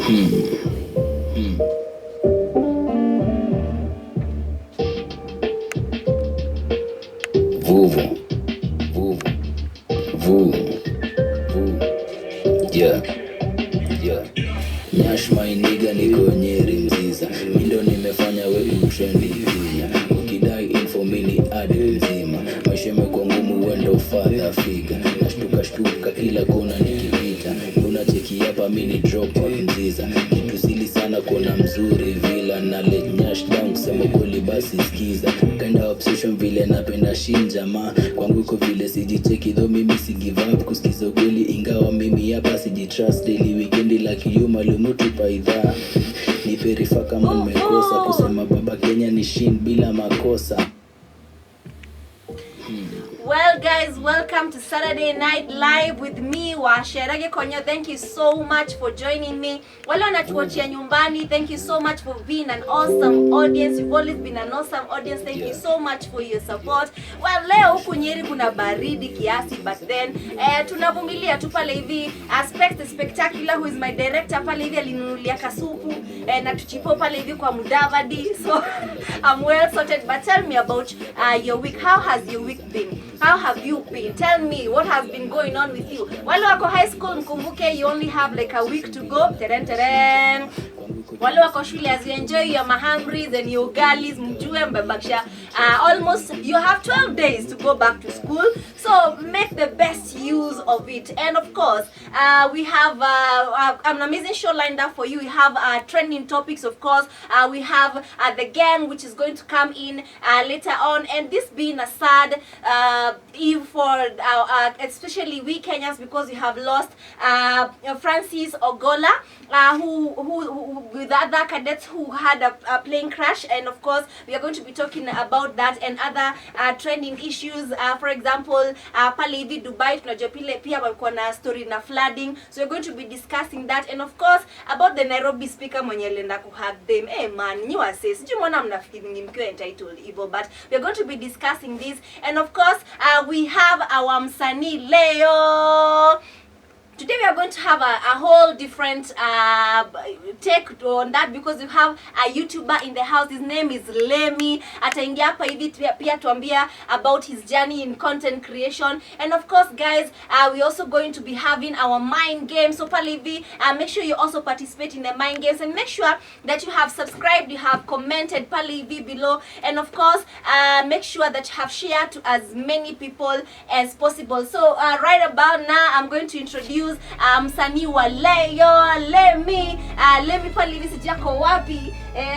Vuvu, vuvu, vuvu, vuvu. Yeah, yeah. Nyash my nigga niko Nyeri mziza. Mindo nimefanya wewe trendy pia. Ukidai info mini adi mzima. Maisha yamekuwa ngumu wenda ufadha figa. Nashtuka kila kona nikipita. Unacheki hapa mini drop out mziza. Kitu sili sana kona mzuri vila na let nyash down kusema kweli basi skiza. Kinda obsession vile napenda shinja ma. Kwangu iko vile sijicheki though mimi si give up kusikiza kweli ingawa mimi hapa sijitrust daily weekend like you malumutu paidha. Ni verifa kama mmekosa kusema baba Kenya ni shin bila makosa. Well guys, welcome to Saturday Night Live with me, Wachera, Gikonyo. Thank you so much for joining me. Wale wanatuwachia nyumbani, thank you so much for being an awesome audience. You've always been an awesome audience. Thank you so much for your support. Well, leo huku Nyeri kuna baridi kiasi, but then tunavumilia tu pale hivi. Aspect the Spectacular, who is my director, pale hivi alinunulia kasupu na tuchipo pale hivi kwa Mudavadi. So I'm well sorted, but tell me about your week. How has your week been? How have you been? Tell me what has been going on with you. Wale wako high school mkumbuke you only have like a week to go. Teren. Wale wako shule, as you enjoy your mahambris and your galis mjue mbebakisha almost you have 12 days to go back to school, so make the best use of it. And of course we have an amazing show lined up for you. We have trending topics, of course. We have the gang, which is going to come in later on, and this being a sad eve for especially we Kenyans, because we have lost Francis Ogola, who with other cadets who had a plane crash. And of course we are going to be talking about that and other trending issues. For example, pale hivi Dubai tunajua pia walikuwa na story na flooding, so we're going to be discussing that. And of course about the Nairobi speaker mwenye alienda kuhug them. Man, you are say sijui mbona mnafikiri mkiwa entitled evil, but we're going to be discussing this. And of course we have our msanii leo. Today we are going to have a whole different take on that, because we have a YouTuber in the house. His name is Lemmy. Ataingia hapa hivi pia tuambia about his journey in content creation. And of course guys, we also going to be having our mind game. So pale hivi make sure you also participate in the mind games, and make sure that you have subscribed, you have commented pale hivi below, and of course make sure that you have shared to as many people as possible. So right about now I'm going to introduce msanii wa leo, Lemmy. Lemmy pale hivi sijako wapi?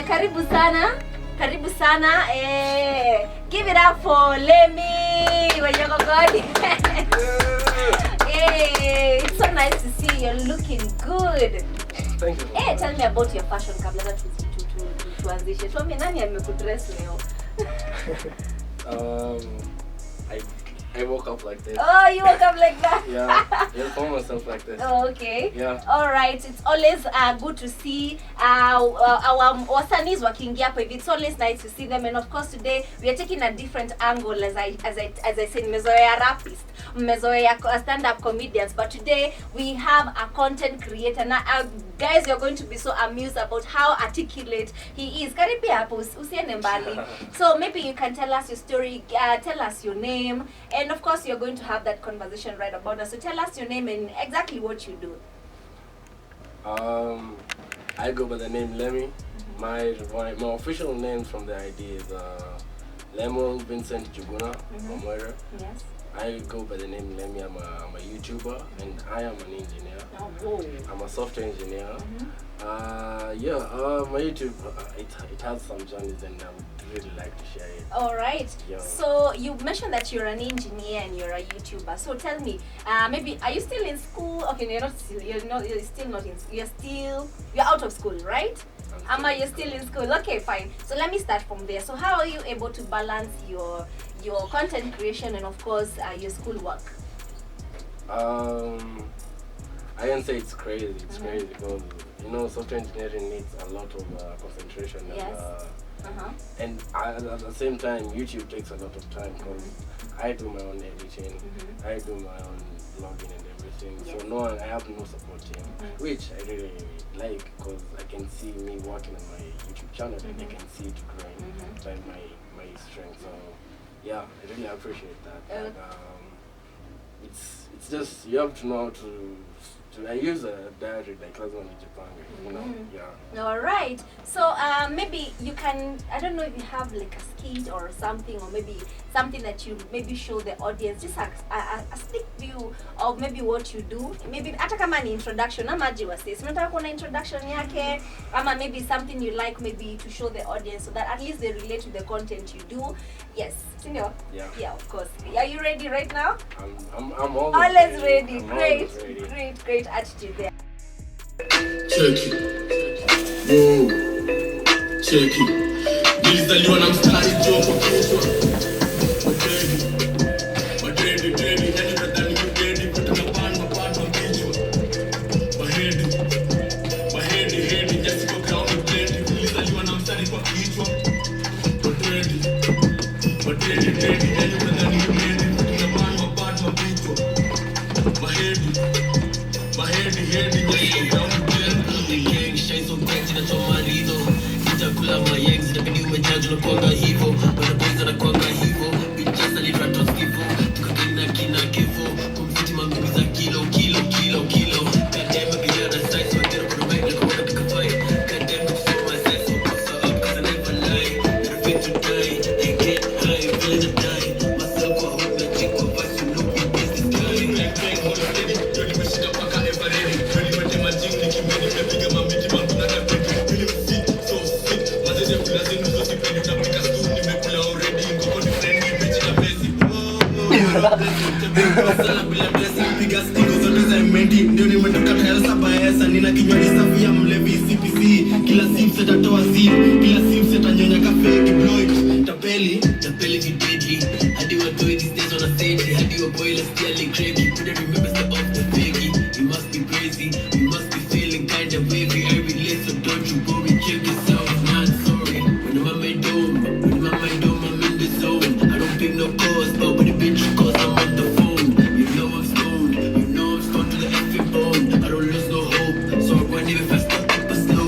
Karibu sana. Karibu sana. Give it up for Lemmy. When you go God. It's so nice to see you looking good. Thank you. Tell me about your fashion kabla za tuanzishe. Tuambie nani amekudress leo? I woke up like this. Oh, you woke up like that? Yeah, I found myself like this. Oh, okay. Yeah. All right. It's always good to see our wasanis wakiingia hapa hivi. It's always nice to see them. And of course today we are taking a different angle, as I said, mmezoea rapist, mmezoea stand-up comedians, but today we have a content creator. Now guys, you're going to be so amused about how articulate he is. Karibia hapo usiende mbali. So maybe you can tell us your story, tell us your name, and of course you're going to have that conversation right about now. So tell us your name and exactly what you do. I go by the name Lemmy. My official name from the ID is Lemmy Vincent Juguna from Wachera. Yes. I go by the name Lemmy. I'm a YouTuber and I am an engineer. Oh. I'm a software engineer. My YouTube it has some journeys, and I would really like to share it. All right. Yeah. So you mentioned that you're an engineer and you're a YouTuber. So tell me, maybe are you still in school? Okay, you're still not in. You're out of school, right? You're still in school. Okay, fine. So let me start from there. So how are you able to balance your content creation and of course your school work? I can say it's crazy. It's crazy because software engineering needs a lot of concentration. Yes. And at the same time, YouTube takes a lot of time because I do my own editing, I do my own blogging and everything. Yes. So I have no support team, which I really like, because I can see me working on my YouTube channel and I can see it growing by my strength. So yeah, I really appreciate that. And, it's just you have to know how to I use a diary like last one in Japan, you know. Yeah. All right. So maybe you can, I don't know if you have like a skit or something, or maybe something that you maybe show the audience, just a sneak view of maybe what you do. Maybe hata kama ni introduction ama jiwa says unataka kuona introduction yake, ama maybe something you like maybe to show the audience so that at least they relate to the content you do. Yes, Sinyo? Yeah, of course. Are you ready right now? I'm always ready. I'm Great, always ready. great attitude there. Check it. Whoa. Check it. Nilizaliwa na mstari juu kwa kichwa. Madredi, yani nadhani mgeni vitu na panda kichwa. Mahedi, nyasi kwa ground blade. Nilizaliwa na mstari kwa kichwa. Madredi, yani nadhani mgeni vitu na panda kichwa. Mahedi, nyasi kwa ground blade. Gang shine so bright zinatoa marido. Nitakula mayengs itabidi umejaju na kuanga hivo. Bwana boys anakuanga hivo. Bitches alitratos hivo. Tukagina kina kivo. Kumfiti mangumi za kilo. Kadema kijana size watera kwa mic like wanna pick a fight. Kadema kusoma my size so post up cause I never lie. Never fit to die. I get high, feel the die. Myself kwa hope na chick kwa vice you know me is this guy. Bang, hold steady. Jodi meshika paka ever ready. Jodi matema jing nikimeni mepiga mamiti mambu na kapeti. Really fit, so fit. Mazeze kula zenu so sipendi utapika stu. Nimekula already, ngoko ni friendly, bitch na besi. Sala bila blessing, piga stigo zote za menti. Ndio nimetoka tayari sabaesa. Nina kinywaji safi ya mlevi CPC. Kila sim setatoa zip. Kila sim setanyonya kafe kibloit. Tapeli videdly. Hadi watoi these days on a stage. Hadi waboile still crazy. Couldn't remember step off the figgy. You must be crazy. You must be feeling kinda wavy. I relate, so don't you worry. Check yourself, not sorry. When I'm on my dome, I'm in the zone. I don't pick no calls, but when the bitch calls, I'm on the phone. You know I'm stoned to the effing bone. I don't lose no hope, so I run even faster, up a slow.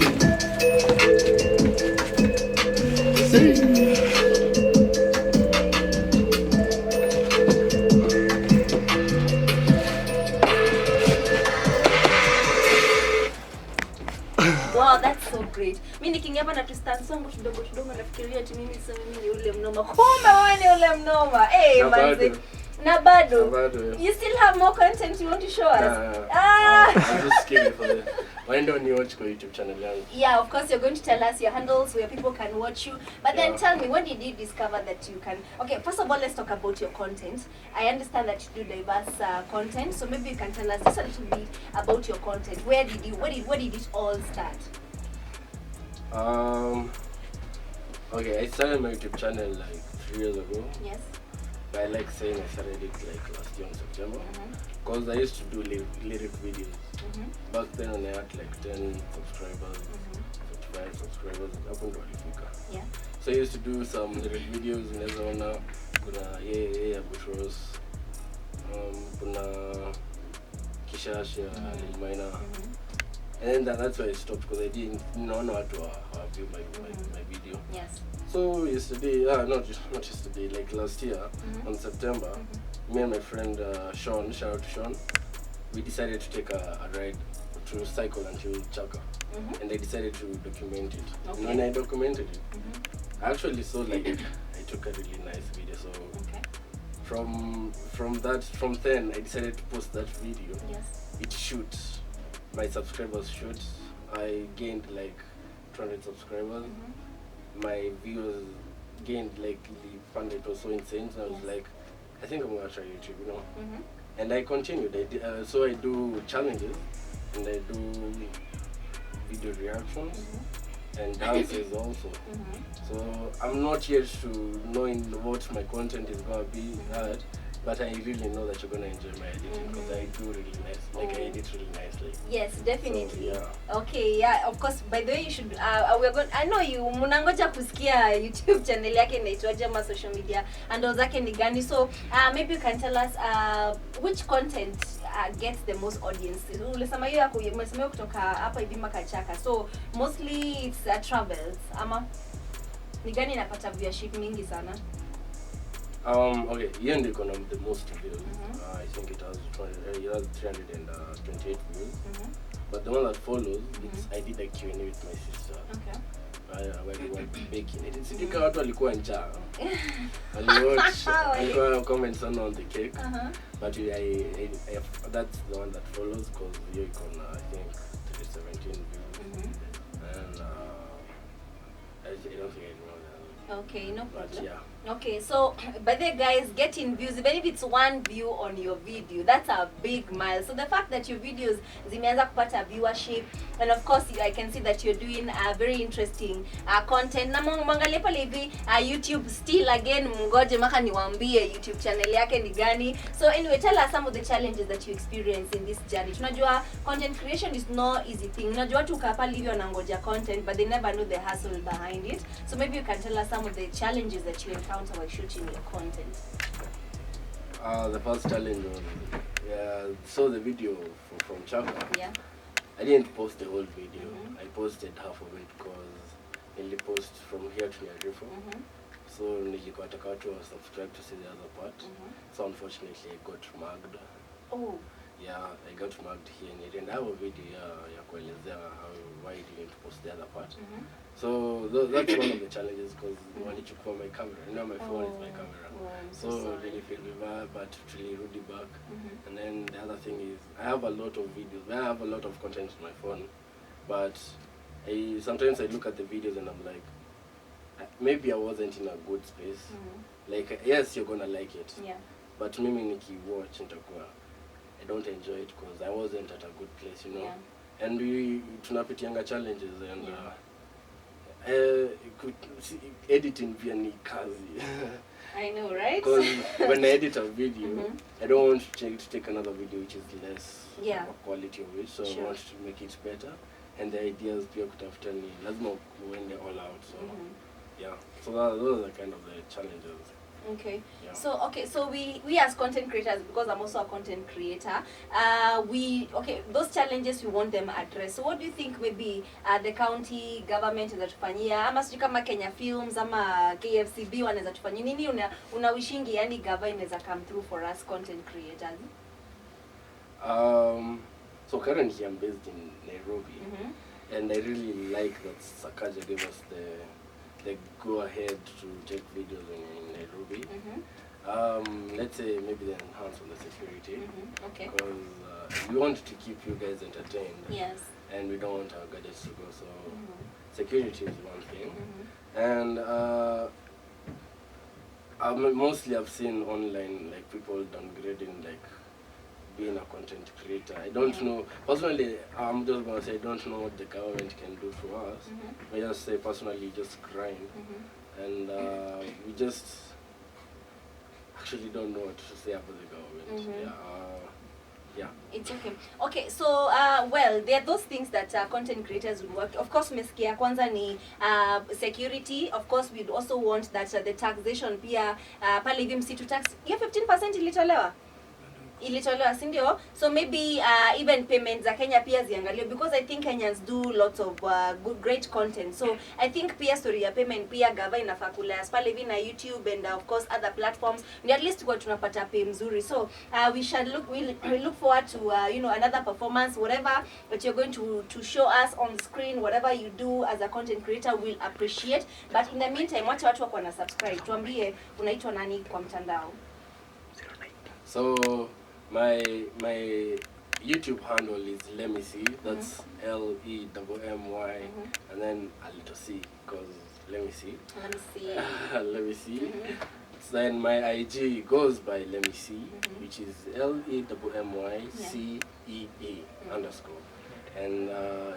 Wow, that's so great. Mimi nikiingia hapa na twist songo kidogo nafikiria ati mimi sasa mimi ni ule mnoma. Kumbe wewe ni ule mnoma. Eh, manzi. Na bado. You still have more content you want to show us? I'm just scared for this. Why don't you watch my YouTube channel? Yeah, of course you're going to tell us your handles where people can watch you. But then tell me, when did you discover that you can... Okay, first of all, let's talk about your content. I understand that you do diverse content, so maybe you can tell us just a little bit about your content. Where did it all start? Okay, I started my YouTube channel like 3 years ago. Yes. But I like saying I started it like last year in September. Because I used to do lyric videos. Back then when I had like 10 subscribers, 55 subscribers, up until Alifika. Yeah. So I used to do some lyric videos in Arizona. Kuna yeah, Butros. Kuna Kishasha, Lemmy. And then that's why I stopped because I didn't know how to view my video. Yes. So yesterday, not yesterday, like last year, on September, me and my friend Sean, shout out to Sean, we decided to take a ride to cycle until Chaka. And I decided to document it. Okay. And when I documented it, I actually saw like I took a really nice video. So from then I decided to post that video. Yes. It shoots. My subscribers shoot. I gained like 200 subscribers. My viewers gained like the fun. It was so insane. So I was like, I think I'm gonna try YouTube, you know. And I continued. So I do challenges and I do video reactions and dances also. So I'm not yet to knowing what my content is gonna be at, but I really know that you're gonna enjoy my editing because I do really nice. Like I edit really nicely. Yes, definitely. So, yeah. Okay, yeah, of course. By the way, you should. We're going. I know you. Munangoja kusikia YouTube channel yake inaitwaje ama social media handles zake ni gani? So maybe you can tell us which content gets the most audience? Ulisema hiyo umesema kutoka hapa hivi Makachaka. So mostly it's travels ama ni gani inapata viewership mingi sana? Okay, here in the economy the most views. I think it has 328 views. But the one that follows, it's I did a Q&A with my sister. Okay. Where we were baking it. Sidika watu walikuwa njaa. Walikuwa comments on the cake. But that's the one that follows because you can I think 317 views. And I don't think I know that. Okay, no problem. But yeah. Okay, so by the guys, getting views, even if it's one view on your video, that's a big mile. So the fact that your videos zimeanza kupata viewership, and of course I can see that you're doing very interesting content. Na mwangalie pale hivi YouTube still again, mngoje maka niwaambie YouTube channel yake ni gani. So anyway, tell us some of the challenges that you experience in this journey. Tunajua content creation is no easy thing. Unajua watu kaa pale hivi wanangoja content but they never know the hustle behind it. So maybe you can tell us some of the challenges that you encounter while shooting your content. The first challenge was saw the video from Chaka. Yeah. I didn't post the whole video. I posted half of it because I post from here to Nyarifo. So nilikuwa nataka watu wa subscribe to see the other part. So unfortunately I got mugged. Oh. Yeah, I got mugged here and I didn't have a video ya kuelezea why I didn't post the other part. So that's one of the challenges because walichukua my camera. You know my phone is my camera. So really feel bad, but really rudi back. And then the other thing is I have a lot of videos. I have a lot of content on my phone, but sometimes I look at the videos and I'm like, maybe I wasn't in a good space. Like yes, you're gonna like it. Yeah. But mimi nikiwatch nitakuwa I don't enjoy it because I wasn't at a good place, you know. Yeah. And tunapitianga challenges and editing pia ni kazi. I know, right? Because when I edit a video, I don't want to take another video which is less quality of it, so I want to make it better. And the ideas pia kutafuta ni lazima uende all out. So yeah, so those are kind of the challenges. Okay. Yeah. So we as content creators, because I'm also a content creator, those challenges we want them addressed. So what do you think maybe the county government inaweza tufanyia ama sijui kama Kenya Films ama KFCB wanaweza tufanyia nini unawishingi yani government inaweza come through for us content creators? So currently I'm based in Nairobi, and I really like that Sakaja gave us the go ahead to take videos in Nairobi. Let's say maybe they enhance on the security. Okay. Because we want to keep you guys entertained. Yes. And we don't want our gadgets to go. So security is one thing. And mostly I've seen online like people downgrading like being a content creator. I don't know. Personally, I'm just gonna say I don't know what the government can do for us. I just say personally, just grind, and we just actually don't know what to say about the government. Yeah. It's okay. Okay, so well, there are those things that content creators would work. Of course, umesikia kwanza ni security. Of course, we'd also want that the taxation pia pale hivi msitu tax. Yeah, 15% ilitolewa. Si ndio? So maybe even payments za Kenya pia ziangaliwe because I think Kenyans do lots of great content. So I think pia story ya payment pia gava inafaa kula pale hivi na YouTube and of course other platforms. Ni at least kwa tunapata pay mzuri. So we look forward to another performance, whatever that you're going to show us on screen, whatever you do as a content creator, we'll appreciate. But in the meantime, wacha watu wako na subscribe. Tuambie unaitwa nani kwa mtandao? So my YouTube handle is Lemmy, that's Lemmy, and then a little c, because Lemmy. Let me see. Then my IG goes by Lemmy, which is LEMMYCEE _. And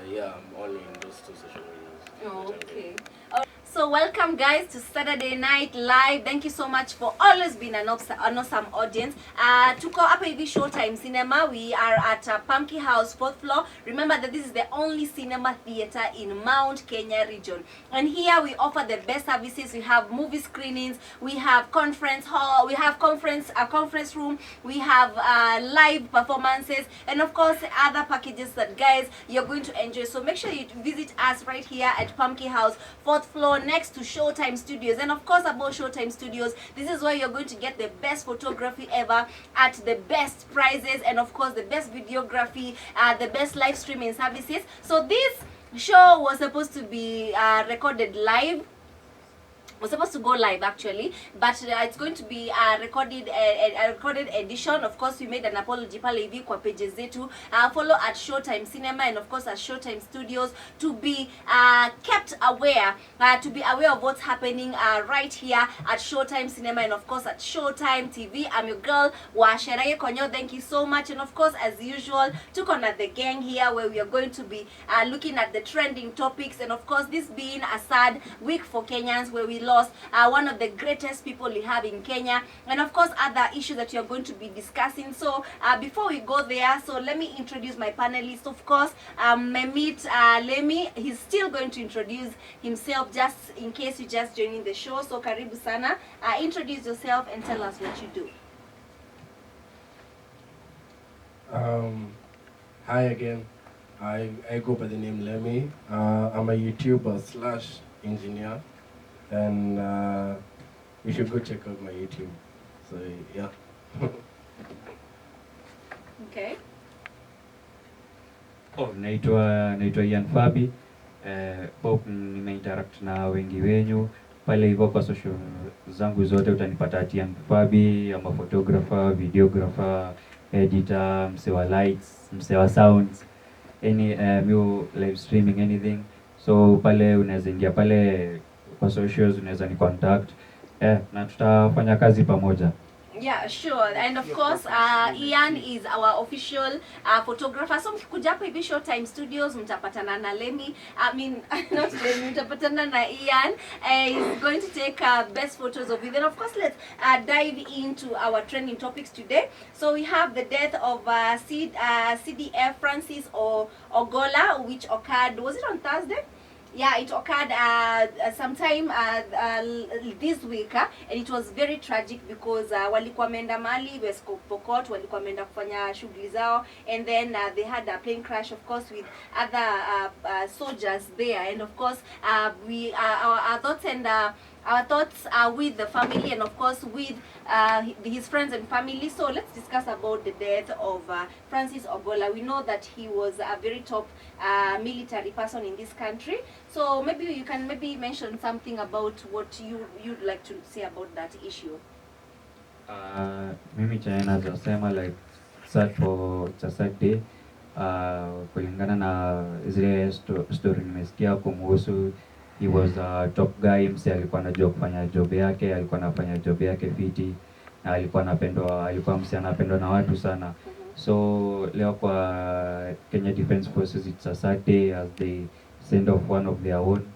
yeah, I'm only in those two social medias. Okay. So welcome guys to Saturday Night Live. Thank you so much for always being an awesome audience. Tuko hapa hivi Showtime Cinema. We are at Pumpkin House 4th floor. Remember that this is the only cinema theater in Mount Kenya region. And here we offer the best services. We have movie screenings, we have conference hall, we have a conference room, we have live performances, and of course other packages that guys you're going to enjoy. So make sure you visit us right here at Pumpkin House 4th floor next to Showtime Studios. And of course about Showtime Studios, this is where you're going to get the best photography ever at the best prices, and of course the best videography, the best live streaming services. So this show was supposed to be recorded live. Was supposed to go live actually, but it's going to be a recorded edition. Of course, we made an apology pale hivi kwa pages zetu. Follow at Showtime Cinema and of course at Showtime Studios to be kept aware, of what's happening right here at Showtime Cinema and of course at Showtime TV. I'm your girl Wachera Gikonyo. Thank you so much, and of course as usual took on at the gang here where we are going to be looking at the trending topics, and of course this being a sad week for Kenyans where we lost one of the greatest people we have in Kenya, and of course other issues that you're going to be discussing. So before we go there, so let me introduce my panelists. Of course, I meet Lemmy. He's still going to introduce himself just in case you're just joining the show. So karibu sana, introduce yourself and tell us what you do. Hi again. I go by the name Lemmy. I'm a YouTuber / engineer, and you should go check out my YouTube. So yeah. Okay. Naitwa Ian Fabi. Pop nimeinteract na wengi wenyu pale hivyo kwa social zangu zote utanipata Ian Fabi. I'm a photographer, videographer, editor, msewa lights, msewa sounds, any live streaming, anything. So pale unaweza ingia pale kwa socials, unaweza ni contact na tutafanya kazi pamoja. Yeah, sure. And of course, Ian is our official photographer. So mkikuja hapa hivi Showtime Studios mtapatana na Lemmy. I mean, not Lemmy, mtapatana na Ian. He's going to take best photos of you. Then of course, let's dive into our trending topics today. So we have the death of CDF Francis Ogola, which occurred, was it on Thursday? Yeah, it occurred sometime this week, and it was very tragic because walikuwa wameenda mali West Pokot, walikuwa wameenda kufanya shughuli zao, and then they had a plane crash, of course, with other soldiers there, and of course our thoughts are with the family and of course with his friends and family. So let's discuss about the death of Francis Ogola. We know that he was a very top military person in this country. So maybe you can mention something about what you'd like to say about that issue. Mimi China zasema like sad for it's a sad day. Kulingana na zile story nimesikia kumhusu, he was a top guy. Mse alikuwa anajua kufanya job yake, alikuwa anafanya job yake fiti, na alikuwa mse anapendwa na watu sana. So leo kwa Kenya Defense Forces it's a sad day as they send off one of their own.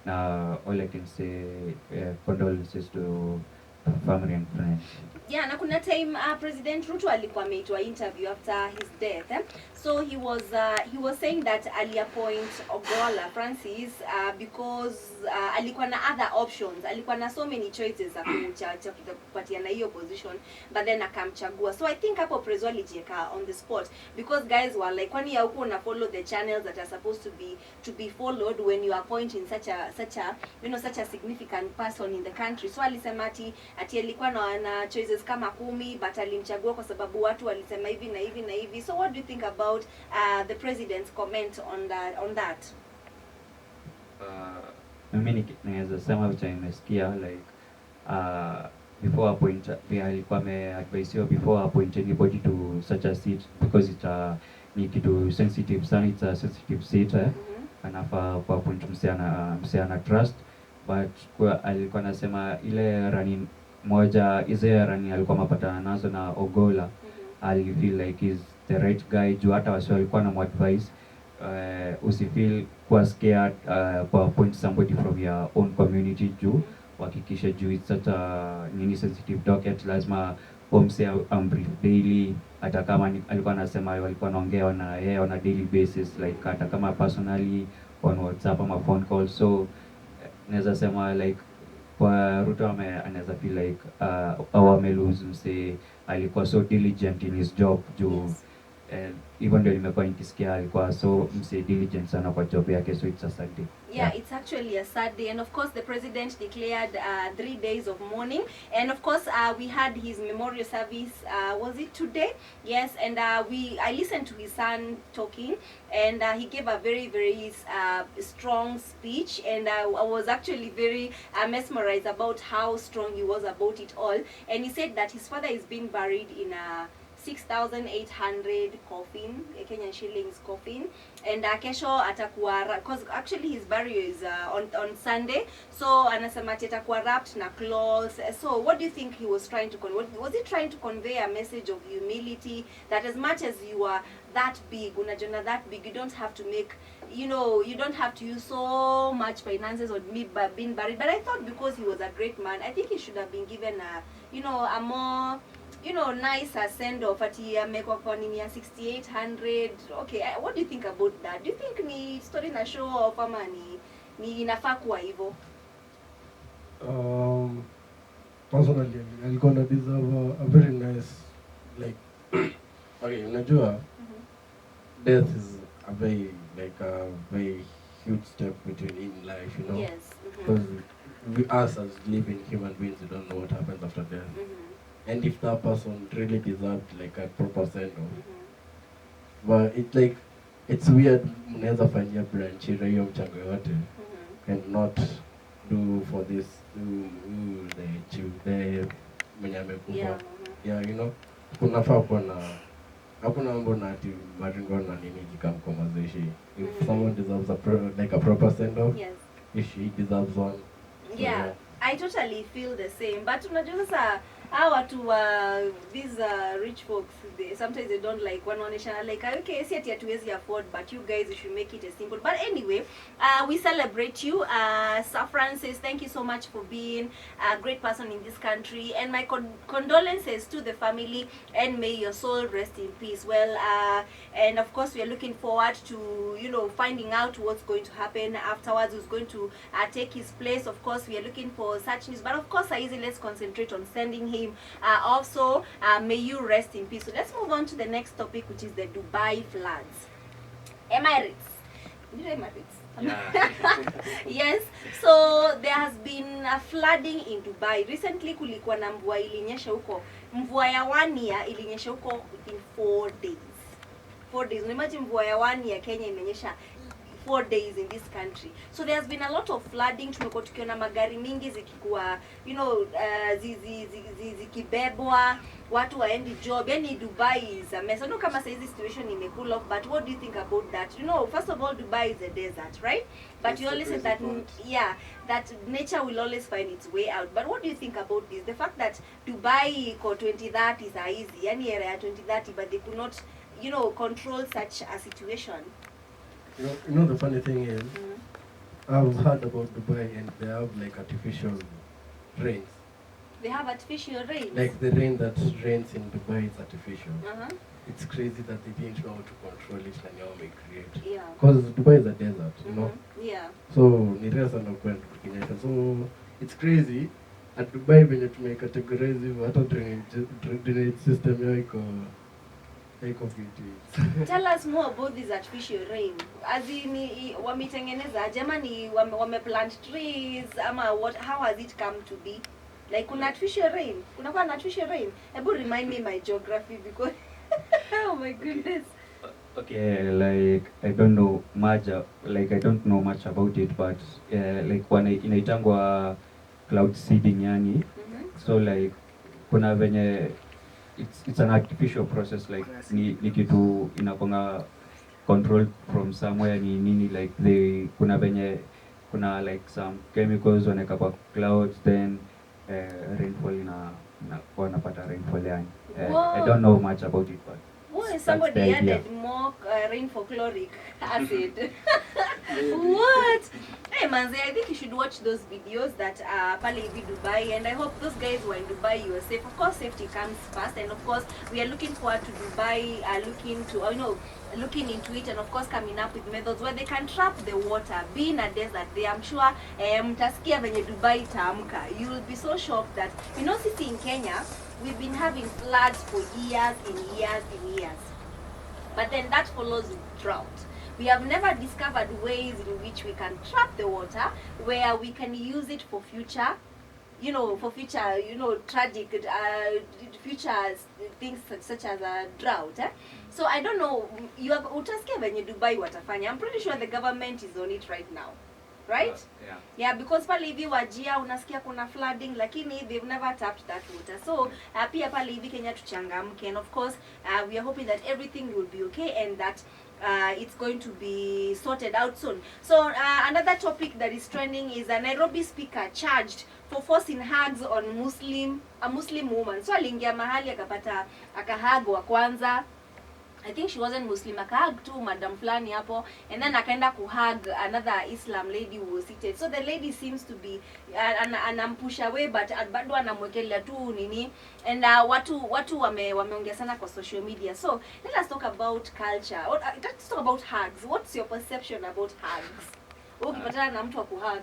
Na all I can say condolences to family and friends. Yeah, na kuna time President Ruto alikuwa ameitwa interview after his death. So he was saying that aliappoint Ogola Francis because alikuwa na other options, alikuwa na so many choices za kupatia na hiyo position, but then akamchagua. So I think hapo Prezo alijieka on the spot because guys were like, kwani huko una follow the channels that are supposed to be followed when you are appointing such a significant person in the country. So alisema ati alikuwa na choices kama 10, but alimchagua kwa sababu watu walisema hivi na hivi na hivi. So what do you think about the president's comment on that? Mimi naweza sema vitu nimesikia like before appoint alikuwa ameadvise before appoint anybody to such a seat because ni kitu sensitive sana, it's a sensitive seat. Anafaa kwa appoint msiana trust, but kwa alikuwa anasema ile rani moja hizo rani alikuwa mapatana nazo na Ogola, I feel like he's the right guy juu hata wasio alikuwa na advice usifeel kuwa scared appoint somebody from your own community juu uhakikishe juu it's such a nini sensitive docket, lazima umse ambrief daily, hata kama alikuwa anasema walikuwa naongea na yeye on a daily basis, like hata kama personally on WhatsApp ama phone call. So naweza sema like kwa Ruto anaweza feel like au amelose mse alikuwa so diligent in his job juu even ndio nimekuwa nikisikia alikuwa so mse diligent sana kwa job yake, so it's a sad day. Yeah, it's actually a sad day, and of course the president declared 3 days of mourning, and of course we had his memorial service. Was it today? Yes, and I listened to his son talking, and he gave a very strong speech, and I was actually very mesmerized about how strong he was about it all. And he said that his father is being buried in a 6,800 coffin, Kenyan shillings coffin, and kesho atakuwa, because actually his burial is on Sunday, so anasema atakuwa wrapped na cloths. So what do you think he was trying to was he trying to convey a message of humility, that as much as you are that big, unajona that big, you don't have to make, you know, you don't have to use so much finances on me being buried? But I thought because he was a great man, I think he should have been given a, you know, a more, you know, nice send off at amekwa kwa nini ya 6,800. Okay, what do you think about that? Do you think ni story na show off ama ni inafaa kuwa hivyo? Personally, I'm gonna deserve a very nice, like, okay, unajua, death is a very huge step between in life, you know. Yes. Because we, us as living human beings, we don't know what happens after death. And if that person really deserved like a proper send-off. But it's like, it's weird, mnaweza fanyia branchira hiyo mchango yote and not do for this, the mwenye amekufa. Yeah, you know, kunafaa kuwa na, hakuna mambo na ati maringo na nini jikam kwa mazishi. If someone deserves a proper send-off, Yes. if she deserves one. Yeah, I totally feel the same. But unajua sasa hawa tu these rich folks, sometimes they don't like wanaonesha like, okay, si ati hatuwezi afford, but you guys, you should make it as simple. But anyway, we celebrate you. Sir Francis, thank you so much for being a great person in this country, and my condolences to the family, and may your soul rest in peace. Well, and of course we are looking forward to, you know, finding out what's going to happen afterwards, who's going to take his place. Of course we are looking for such news, but of course let's concentrate on sending him also may you rest in peace. So let's move on to the next topic, which is the Dubai floods. Emirates. Yes, so there has been a flooding in Dubai recently. Kulikuwa na mvua ilinyesha huko, mvua ya 1 year ilinyesha huko within 4 days. 4 days. Imagine mvua ya 1 year Kenya imenyesha 4 days in this country. So there has been a lot of flooding. Tumekuwa tukiona magari mingi zikikuwa, you know, zikibebwa, watu waendi job. Yani Dubai is a mess. I know kama saizi situation cool off, but what do you think about that? You know, first of all, Dubai is a desert, right? But It's you always say that, yeah, that nature will always find its way out. But what do you think about this? The fact that Dubai for 2030 is easy, yani area 2030, but they could not, you know, control such a situation. You know the funny thing is, I've heard about Dubai and they have like artificial rains. They have artificial rain. Like the rain that rains in Dubai is artificial. Uh-huh. It's crazy that they didn't know how to control it and now they create. Yeah. Because Dubai is a desert, you know. Yeah. So ni rare sana kwenda kukinyesha. So it's crazy. At Dubai venye tumecategorize hivyo, hata drainage system yao iko Tell us more about this artificial rain. As in, wametengeneza jamani, wameplant trees ama what? How has it come to be? Like kuna artificial rain. Kuna kwa artificial rain. Ebu remind me my geography because oh my goodness. Okay, like I don't know much about it, but like when inaitangwa cloud seeding yani. So like kuna venye it's an artificial process, like ni kitu inakonga controlled from somewhere ni nini, like kuna venye kuna like some chemicals waneka kwa clouds, then rainfall wanapata rainfall yani. I don't know much about it, but Boy, That's somebody the idea. added more rain for chloric acid. What? Hey manze, I think you should watch those videos that pale hivi Dubai, and I hope those guys who are in Dubai, you are safe. Of course, safety comes first, and of course, we are looking forward to Dubai, looking to, looking into it, and of course, coming up with methods where they can trap the water. Being a desert day, I'm sure mtasikia venye Dubai itaamka. You will be so shocked that, sisi in Kenya, we've been having floods for years and years and years. But then that follows with drought. We have never discovered ways in which we can trap the water, where we can use it for future, tragic, future things such as a drought. So I don't know, you have utasikia venye Dubai watafanya. I'm pretty sure the government is on it right now. Right? Yeah, because pale hivi Wachera unasikia kuna flooding, lakini they've never tapped that water. So pia pale hivi Kenya tuchangamke, and of course we are hoping that everything will be okay and that it's going to be sorted out soon. So another topic that is trending is a Nairobi speaker charged for forcing hugs on a Muslim woman. So aliingia mahali akapata akahag wa kwanza. I think she wasn't Muslim, akahug tu madam fulani hapo, and then akaenda kuhug another Islam lady who was seated. So the lady seems to be anampush away, but bado anamwekelea tu nini, and watu wameongea sana kwa social media. So let us talk about culture. Let's talk about hugs. What's your perception about hugs? Ukipatana na mtu wa kuhug.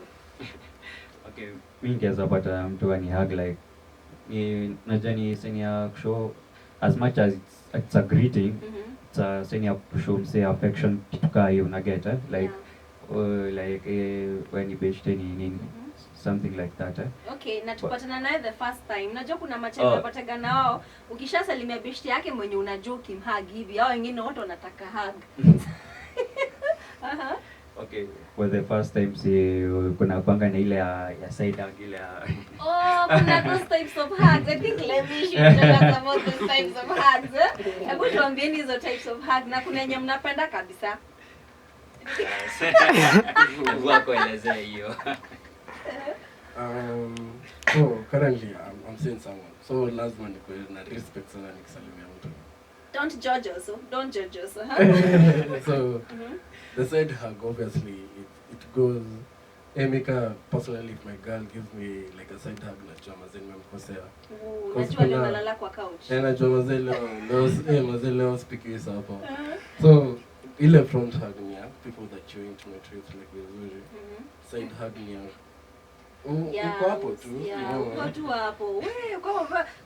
Okay, mimi ningeweza pata mtu ani hug like najua ni senia show as much as it's a greeting. It's a senia show mse affection kitu kaa hiyo unaget like when you best nini something like that Okay, na tupatana naye the first time. Unajua kuna machali unapataga na wao, ukishasalimia best yake mwenye unajua ukimhug hivi, hao wengine wote wanataka hug. Okay, for the first time kuna kwanga na ile ya side hug ile kuna those types of hugs. I think Lemmy should tell us about those types of hugs. Hebu tuambieni hizo types of hugs, na kuna yenye mnapenda kabisa. Wako elezea hiyo. So currently I'm seeing someone. So lazima nikuwe na respect sana nikisalimia mtu. Don't judge us. Don't judge us. So the side hug, obviously it goes. Emika, personally, if my girl gives me like a side hug, najua mazee nimemkosea. Najua leo nalala kwa couch. Najua mazee leo speaking is hapo. So ile front hug ni ya people that you're intimate with, like vizuri. Side hug ni ya uko hapo tu. Uko tu hapo. Wewe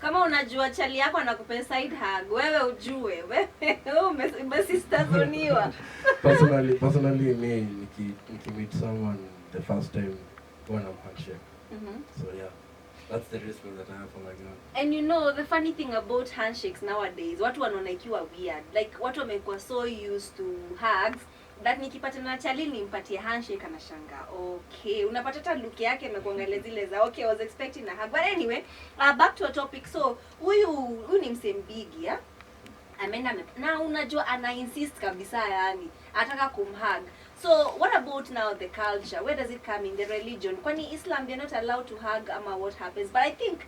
kama unajua chali yako anakupea side hug, wewe ujue. Wewe umesistazoniwa. Personally me meet someone the first time when I'm handshake. So yeah, that's the respect that I have for my girl. And the funny thing about handshakes nowadays, watu wanaona ikiwa weird. Like watu wamekuwa so used to hugs that nikipatana na chali nimpatie handshake anashanga. Okay, unapata hata look yake imekuangalia zile za okay, I was expecting a hug. But anyway, back to a topic. So huyu ni msembigi ameenda na unajua ana insist kabisa, yani ataka kumhug. So what about now the culture? Where does it come in, the religion? Kwani Islam they're not allowed to hug ama what happens? But I think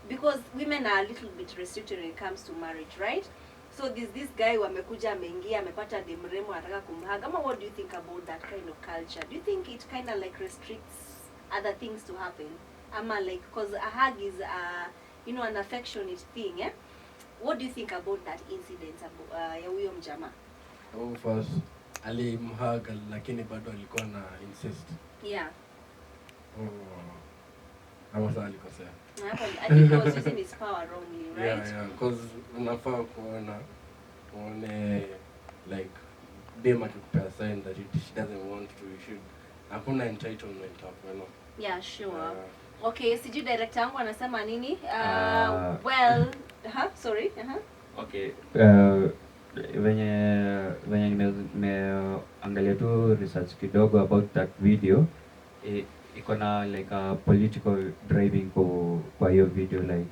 because women are a little bit restricted when it comes to marriage, right? So this guy wamekuja ameingia amepata demremo anataka kumhug. Ama what do you think about that kind of culture? Do you think it kind of like restricts other things to happen? Ama like, because a hug is an affectionate thing, eh? What do you think about that incident ya huyo mjama? Oh, first alimhug lakini bado alikuwa na insist. Yeah. Hapo alikosea. I think he was using his power wrongly, right? Yeah, because unafaa kuone like dem akikupea sign that she doesn't want to, you should. Hakuna entitlement hapo, Yeah, sure. Okay, sijui director wangu anasema nini? Sorry. Okay. Venye nimeangalia tu research kidogo about that video, iko na like a political driving kwa hiyo video, like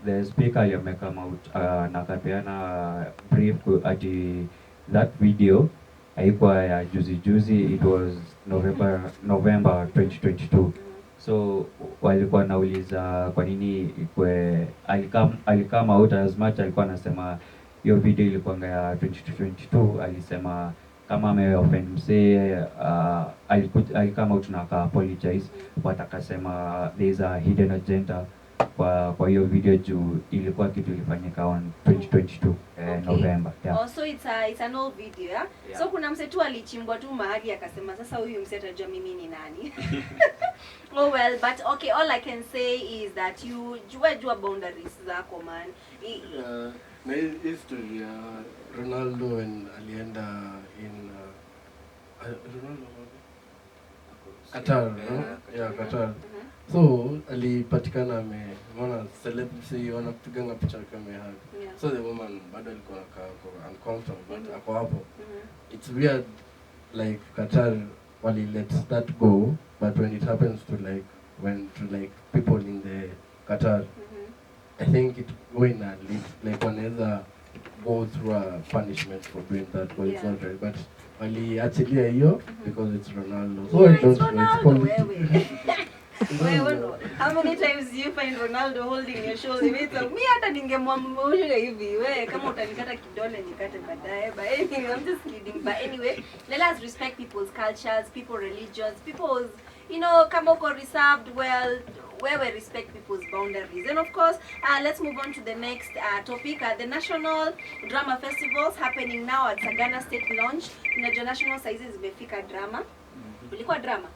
the speaker amekama out na akapeana brief ati that video haikuwa ya juzi, it was November 2022. So walikuwa nauliza kwa nini ikwe alikama out as much, alikuwa anasema hiyo video ilikuanga ya 2022, alisema kama ameoffend msee, alikama tunaka apologize, but akasema there is a hidden agenda kwa hiyo video juu ilikuwa kitu ilifanyika on 2022 November. Yeah. Oh, so it's an old video, yeah? Yeah. So kuna mse tu alichimbwa tu mahali akasema sasa huyu mse atajua mimi ni nani. Oh well, but okay, all I can say is that you jua boundaries zako, man. Na history ya Ronaldo and alienda in Ronaldo Qatar, no? Yeah, Qatar. So alipatikana ameona celebrity wanapiganga picha kama hapa. Yeah. So the woman bado alikuwa uncomfortable, but ako hapo. It's weird, like Qatar wali let that go, but when it happens to people in the Qatar, I think it going and like wanaweza go through a punishment for doing that, but it's not right. But waliachilia hiyo because it's Ronaldo. So Yeah, I don't it's know, Ronaldo, it's wewe no. How many times do you find Ronaldo holding your shoulder? Mimi hata ningemwamsha hivi, wewe kama utanikata kidole nikate baadaye. But anyway, I'm just kidding. But anyway, let us respect people's cultures, people's religions, people's, kama uko reserved, well, where we respect people's boundaries. And of course, let's move on to the next topic. The National Drama Festivals happening now at Sagana State Launch. Unajua national sizes zimefika drama. Ulikuwa drama?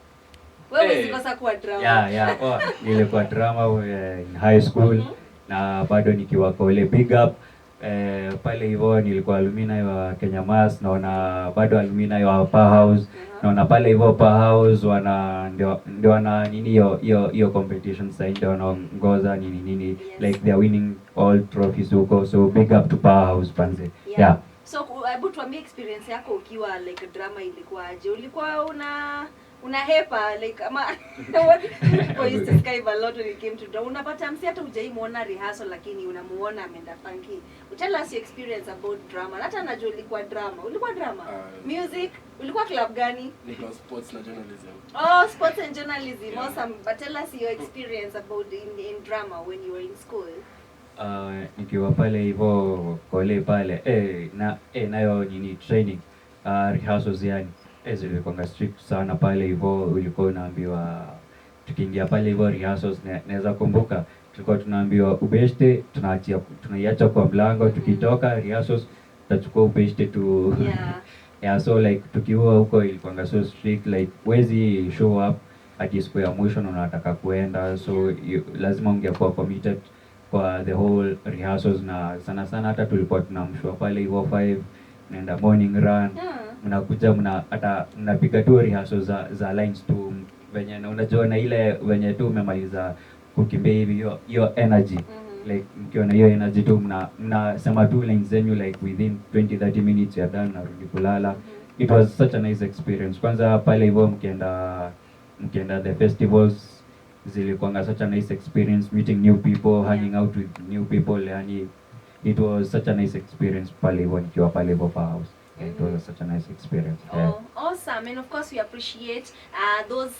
Wewe zikosa kuwa drama. Yeah. Oh, nilikuwa drama in high school na bado nikiwa kole big up. Pale hivyo nilikuwa alumni wa Kenya Mass, naona bado alumni wa Powerhouse. Naona pale hivyo Powerhouse ndio wana nini hiyo competition side, ndio wanaongoza nini Yes. like they are winning all trophies huko, so big up to Powerhouse panze. Yeah. So hebu tuambie experience yako ukiwa like drama ilikuwaje? Ulikuwa una hepa like ama what people used to describe a lot when it came to drama. Unapata msi hata hujaimuona rehearsal lakini unamuona ameenda funky. Tell us your experience about drama. Hata najua ulikuwa drama. Ulikuwa drama? Music? Ulikuwa club gani? Nilikuwa sports na journalism. Oh, sports and journalism. Yeah. Awesome. But tell us your experience about in drama when you were in school. Nikiwa pale hivyo kole pale nayo nini training rehearsals yani zilikuwa strict sana pale hivyo. Ulikuwa unaambiwa tukiingia pale hivyo rehearsals, naweza kumbuka tulikuwa tunaambiwa ubeshte tunaiacha kwa mlango, tukitoka rehearsals tutachukua ubeshte tu. Yeah, so like tukiwa huko ilikuwa so strict, like wezi show up at siku ya mwisho na unataka kuenda, so lazima ungekuwa committed kwa the whole rehearsals. Na sana hata tulikuwa tunamshwa pale hivyo 5 naenda morning run, mnakuja hata mnapiga tu rehearsals za lines tu venye na unajua na ile venye tu umemaliza kukimbia hivi hiyo energy like mkiona hiyo energy tu mnasema tu lines zenyu like within 20-30 minutes you're done na rudi kulala. It was such a nice experience. Kwanza pale hivyo mkienda the festivals zilikuwa such a nice experience, meeting new people, hanging out with new people, yani it was such a nice experience pale hivyo nikiwa pale hivyo Powerhouse. It was such a nice experience. Yeah. Oh, awesome. And of course we appreciate those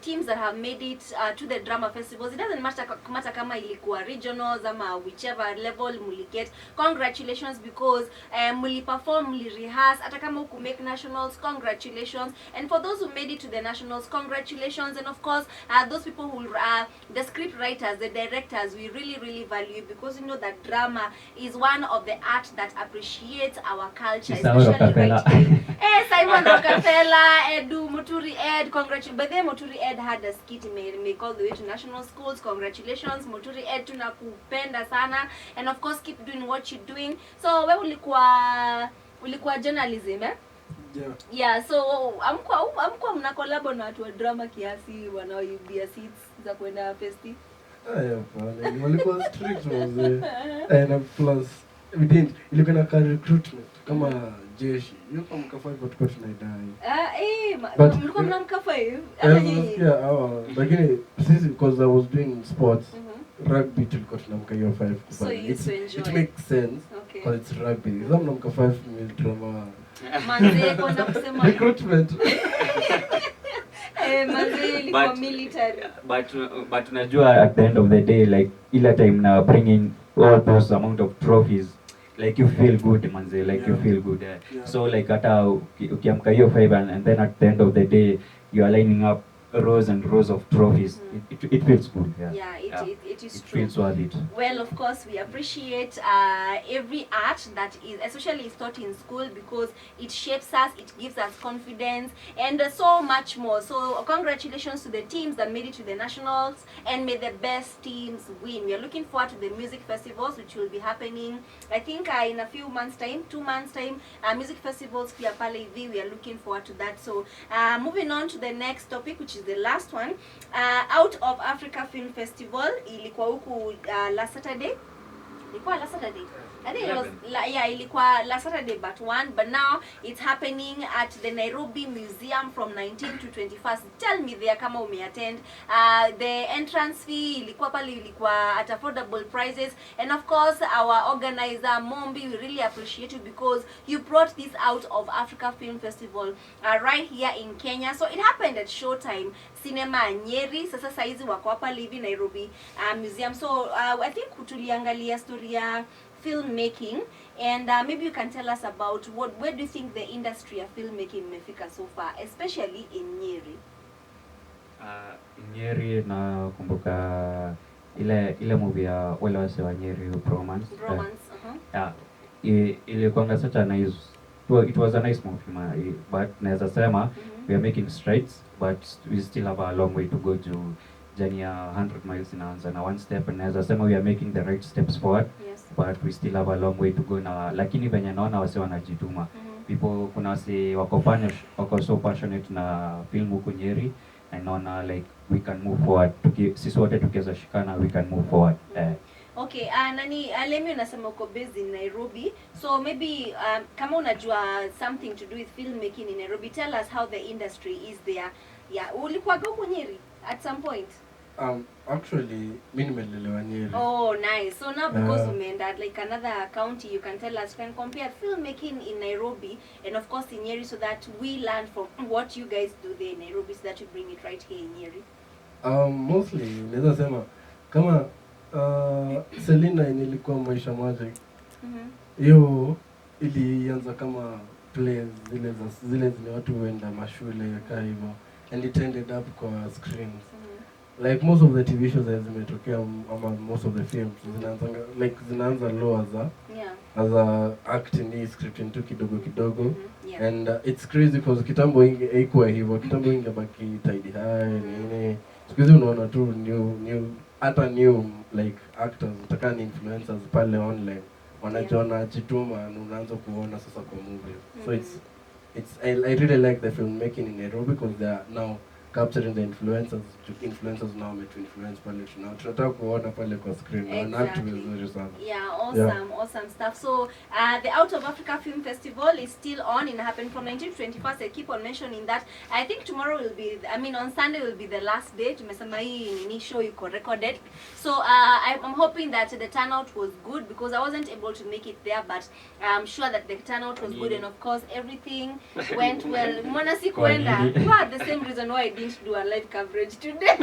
teams that have made it to the drama festivals. It doesn't matter kama ilikuwa regionals ama whichever level muliget. Congratulations, because muli perform, muli rehearse. Hata kama uku make nationals, congratulations. And for those who made it to the nationals, congratulations. And of course those people who the script writers, the directors, we really value, because you know that drama is one of the art that appreciates our culture. Simon Rockefeller, Edu, Muturi Ed, congratulations. But then Muturi Ed had a skit make all the way to national schools. Congratulations, Muturi Ed, tunakupenda sana. And of course, keep doing what you're doing. So, we ulikuwa journalism, eh? Yeah, so amkuwa mna collab na watu wa drama kiasi wanaoibia seats za kwenda festi. Walikuwa strict was and plus we didn't ilikuwa na recruitment kama jeshi. Yuko mkafa hivyo tukao tunaidai. Mlikuwa mnamkafa hivyo? Lakini sisi because I was doing sports, rugby tulikuwa tunamka hiyo 5. So you used to enjoy. It makes sense because it's rugby. Kama mnamka 5 minutes drama. Manze kwenda kusema recruitment. Manze ilikuwa military. But unajua at the end of the day like ila time na bringing all those amount of trophies like you feel good manze, like you feel good. So like hata ukiamka hiyo 5 and then at the end of the day you are lining up rows and rows of trophies. It feels good. It is It true. feels worth it. Well, of course, we appreciate every art that is, especially is taught in school, because it shapes us, it gives us confidence, and so much more. So, congratulations to the teams that made it to the nationals, and may the best teams win. We are looking forward to the music festivals, which will be happening, I think, in a few months' time, 2 months' time. Music festivals, pia pale hivi, we are looking forward to that. So, moving on to the next topic, which is the last one. Out of Africa Film Festival ilikuwa huku last Saturday. Ilikuwa last Saturday. I think it was ilikuwa last Saturday but one, but now it's happening at the Nairobi Museum from 19th to 21st. Tell me there kama umeattend. The entrance fee ilikuwa pale, ilikuwa at affordable prices, and of course our organizer Mombi, we really appreciate you because you brought this Out of Africa Film Festival right here in Kenya. So it happened at Showtime Cinema Nyeri. Sasa saizi wako hapa livi Nairobi Museum. So I think tuliangalia story ya filmmaking, and maybe you can tell us about where do you think the industry of filmmaking imefika so far, especially in Nyeri? Nyeri nakumbuka ile movie ya wale wase wa Nyeri, Bromance. Ilikuwa such a nice, it was a nice movie, but naweza sema we are making strides, but we still have a long way to go to journey ya 100 miles inaanza na one step, and naweza sema we are making the right steps forward. Yes. But we still have a long way to go na, lakini venye naona wase wanajituma. People, kuna wase wako so passionate na film huku Nyeri, and naona like we can move forward. Sisi wote tukiweza shikana we can move forward. Okay, nani Lemmy unasema uko based in Nairobi, so maybe kama unajua something to do with filmmaking in Nairobi, tell us how the industry is there. Ulikuwa huko Nyeri at some point? Actually, mimi nimelelewa Nyeri. Oh, nice. So now because umeenda like another county, you can tell us, can compare filmmaking in Nairobi and of course in Nyeri, so that we learn from what you guys do there in Nairobi, so that you bring it right here in Nyeri. Mostly naweza sema kama Selina nilikuwa Maisha Magic. Hiyo ilianza kama plays zile watu huenda mashule yakaa hivyo, and it ended up kwa screens. Like most of the TV shows that zimetokea, ama most of the films zinaanza low as a acting scripting tu kidogo. And it's crazy because kitambo haikuwa hivyo. Kitambo ingebaki tidy high nini. Siku hizi unaona tu new like actors utakani influencers pale online wanajiona jituma na unaanza kuona sasa kwa movie. So I really like the filmmaking in Nairobi because they are now capturing the influencers now to influence pale tunataka kuona pale kwa screen na act vizuri sana. Awesome stuff. So the Out of Africa Film Festival is still on, and happened from 19th to 21st. I keep on mentioning that. I think tomorrow will be, on Sunday will be the last day. Tumesema hii nini show iko recorded. So I'm hoping that the turnout was good because I wasn't able to make it there, but I'm sure that the turnout was good, and of course everything went well. Mwana si kuenda. What the same reason why I didn't do a live coverage today.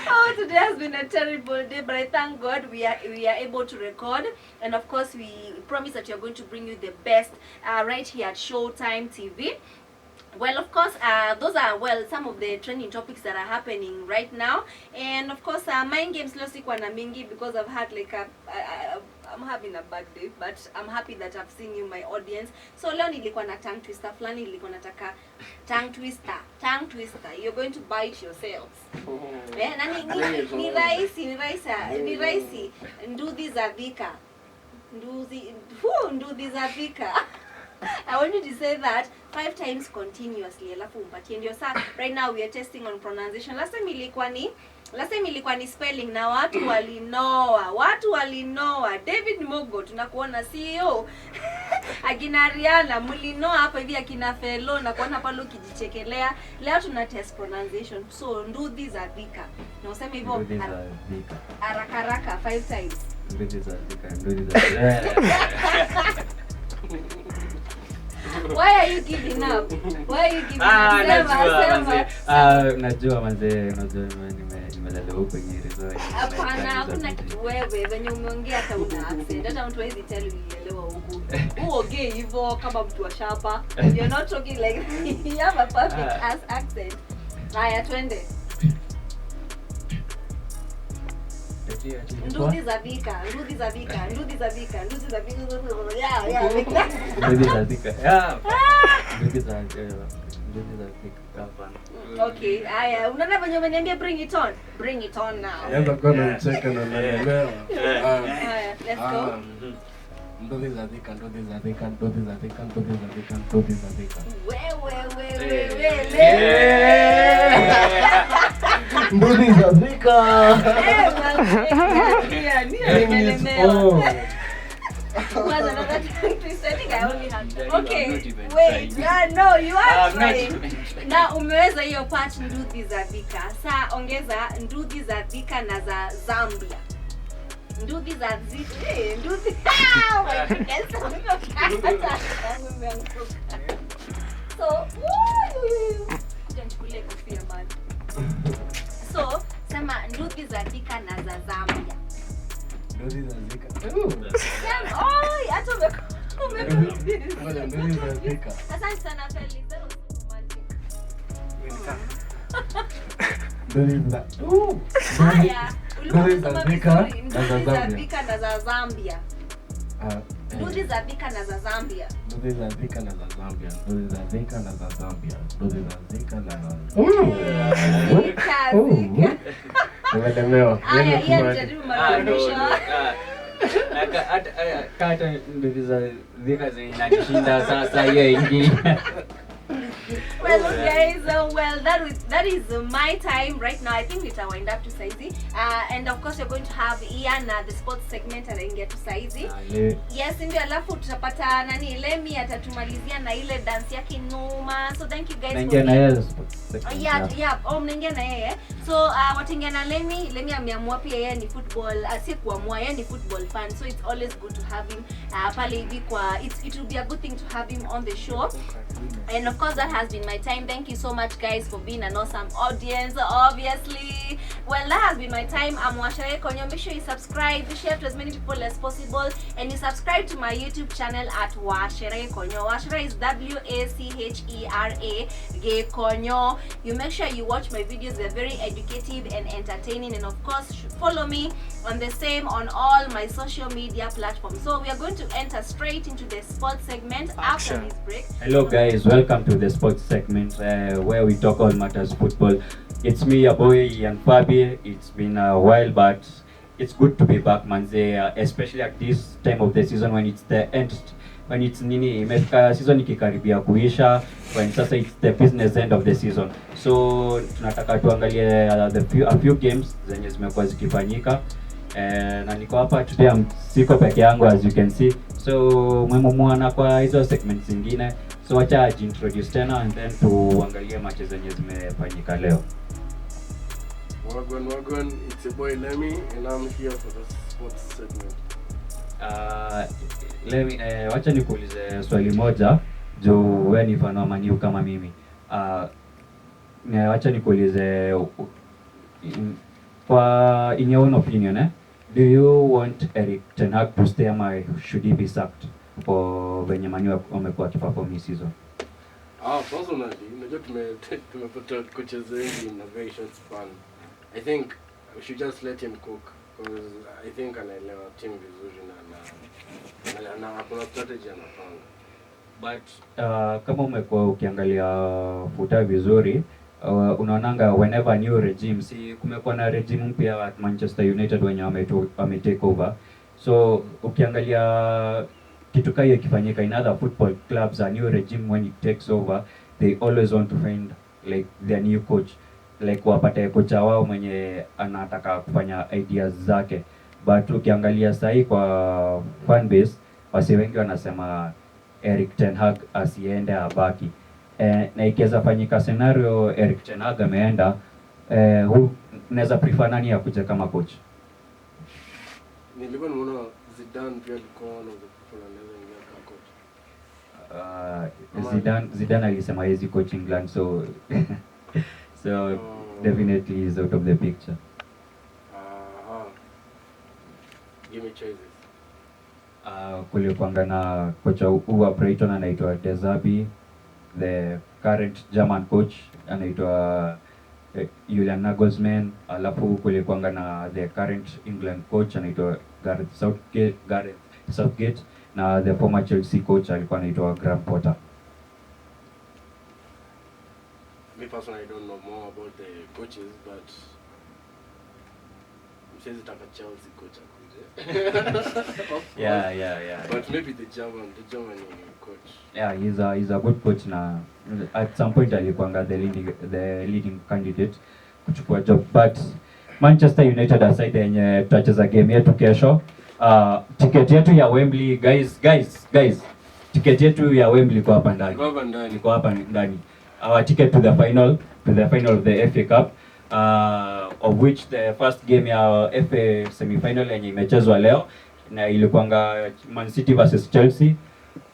Oh, today has been a terrible day, but I thank God we are able to record, and of course we promise that we are going to bring you the best right here at Showtime TV. Well, of course, those are some of the trending topics that are happening right now, and of course, mind games leo sikuwa na mingi because I've had like I'm having a bad day, but I'm happy that I've seen you, my audience. So leo nilikuwa na tongue twister flani, nilikuwa nataka tongue twister. You're going to bite yourselves. Ni rahisi. Nduthi za Thika. Nduthi za Thika. I want you to say that 5 times continuously. Alafu umpatie ndio saa. Right now we are testing on pronunciation. Last time ilikuwa ni spelling na watu walinoa. David Mogo tunakuona CEO. Akina Rihanna mulinoa hapa hivi, akina Felo na kuona pale ukijichekelea. Leo tuna test pronunciation. So nduthi za Thika. Na useme hivyo haraka 5 times. Nduthi za Thika. Why are you giving up? Why are you giving up? Najua manze, nimelelewa huko Nyeri. Hapana, hakuna kitu wewe venye umeongea hata una accent. Hata mtu hawezi tell ulielewa huko. Uongee hivyo kama mtu wa shamba. You're not talking like you have a perfect ass accent. Haya, twende. Nduthi za Vika. Yeah, like that. Nduthi za Vika. Okay, haya, unaona venye umeniambia bring it on now. Yaanza kwa na cheka na naelewa. Haya, let's go. Nduthi za Vika. Wewe. Nduthi za Vika. Okay, wait. No, you are trying. Na umeweza hiyo part nduthi za Vika. Sasa ongeza nduthi za Vika na za Zambia. Nduthi za Vika. Nduthi. So, kujanchukulia kofia man. So, sema nduthi za Vika na za Zambia. Nduthi za Vika. Oi, hata Ngoja nduthi za Vika. Asante sana Felix. Nduthi za Haya, Nduthi za Vika na za Zambia. Nduthi za Vika na za Zambia. Umelemewa. Haya, hiyo jaribu mara mwisho. Kata nduthi za Vika zinashinda sasa hiyo ingine. Well, guys, that is my time right now. I think it's a wind up to Saizi. And of course, you're going to have Ian, the sports segment, and then get to Saizi. Yes, ndio alafu tutapata nani Lemmy atatumalizia na ile dance yake noma. So thank you guys Naingia na yeye. Yeah. Mnaingia na yeye. So wataingia na Lemmy ameamua pia yeye ni football, si kuamua yeye ni football fan. So it's always good to have him pale hivi kwa it will be a good thing to have him on the show. And of course, that has been my time. Thank you so much, guys, for being an awesome audience. Obviously, well, that has been my time. I'm Wachera Gikonyo. Make sure you subscribe, share to as many people as possible, and you subscribe to my YouTube channel at Wachera Gikonyo. Wachera is Wachera Gikonyo. You make sure you watch my videos; they're very educative and entertaining. And of course, follow me on the same on all my social media platforms. So we are going to enter straight into the sports segment after this break. Hello guys, welcome to the sports segment where we talk all matters football. It's me, your boy Ian Fabi. It's been a while, but it's good to be back, manze, especially at this time of the season when it's the end, when it's imefika season ikikaribia kuisha, when sasa it's the business end of the season. So tunataka tuangalie a few games zenye zimekuwa zikifanyika. Na niko hapa today, siko peke yangu as you can see. So mwemumuana kwa hizo segments zingine. So wacha introduce tena and then tuangalie matches zenye zimefanyika leo. Wagwan, it's your boy Lemmy and I'm here for the sports segment. Lemmy, wacha nikuulize swali moja juu wewe ni fan wa Man U kama mimi. Wacha nikuulize in your own opinion, do you want Erik ten Hag to stay or should he be sacked for venye Man U wamekuwa kiperform this season? Personally, unajua tumepata coaches wengi in a very short span. I think we should just let him cook because I think anaelewa team vizuri na kuna strategy anapanga. But kama umekuwa ukiangalia futa vizuri, unaonanga whenever new regime, si kumekuwa na regime mpya at Manchester United wenye wame take over. So ukiangalia kitu kaya kifanyika in other football clubs, a new regime when it takes over, they always want to find like their new coach, like wapate kocha wao mwenye anataka kufanya ideas zake. But ukiangalia sahi kwa fan base, wasi wengi wanasema Erik ten Hag asiende abaki. Na ikiweza fanyika scenario Erik ten Hag ameenda, unaweza prefer nani ya kuja kama coach? Nilikuwa nimeona Zidane pia alikuwa one of the people anaweza ingia kama coach. Zidane alisema hezi coach England, so so definitely is out of the picture. Give me choices. Kulikuanga na kocha wa Brighton anaitwa De Zerbi, the current German coach anaitwa Julian Nagelsmann, alafu kulikuanga na the current England coach anaitwa Gareth Southgate na the former Chelsea coach alikuwa anaitwa Graham Potter. Me personally, I don't know more about the coaches, but says it like a Chelsea coach. Yeah. But maybe the German coach. Yeah, he's a good coach na at some point alikuanga the leading candidate kuchukua job, but Manchester United aside yenye tutacheza game yetu kesho. Ticket yetu ya Wembley guys, ticket yetu ya Wembley iko hapa ndani. Our ticket to the final of the FA Cup, of which the first game ya FA semi-final yenye imechezwa leo na ilikuanga Man City versus Chelsea,